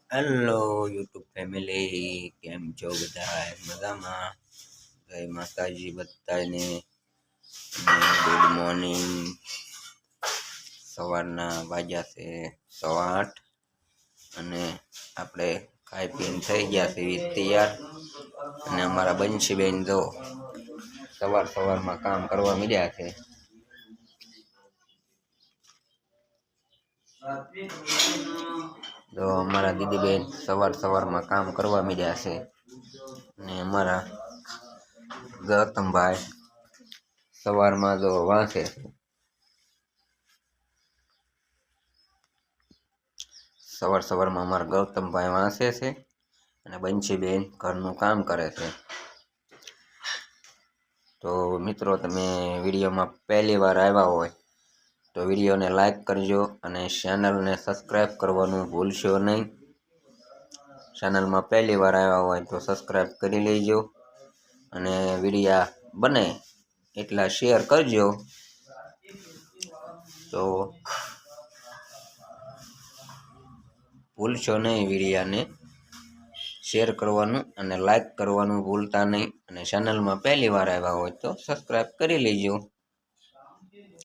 Hello YouTube family, કેમ છો બધા? મજામાં? જય માતાજી બધાને. Good morning. સવારના વાગ્યા છે 8:15 અને આપણે ખાઈ પીને થઈ ગયા છે તૈયાર. અને અમારા બંશીબેન જો સવારમાં કામ કરવા મીડ્યા છે. તો અમારા દીદીબેન સવારમાં કામ કરવા મીડ્યા છે અને અમારા ગૌતમભાઈ સવારમાં જો વાંચે છે. સવારમાં અમારા ગૌતમભાઈ વાંચે છે અને બંશીબેન ઘરનું કામ કરે છે. તો મિત્રો, તમે વિડીયોમાં પહેલી વાર આવ્યા હોય તો વિડીયોને લાઈક કરજો અને ચેનલને સબસ્ક્રાઈબ કરવાનું ભૂલશો નહીં. ચેનલમાં પહેલી વાર આવ્યા હોય તો સબસ્ક્રાઈબ કરી લેજો અને વિડીયા બને એટલા શેર કરજો. તો ભૂલશો નહીં વિડીયાને શેર કરવાનું અને લાઈક કરવાનું ભૂલતા નહીં. અને ચેનલમાં પહેલી વાર આવ્યા હોય તો સબસ્ક્રાઈબ કરી લેજો.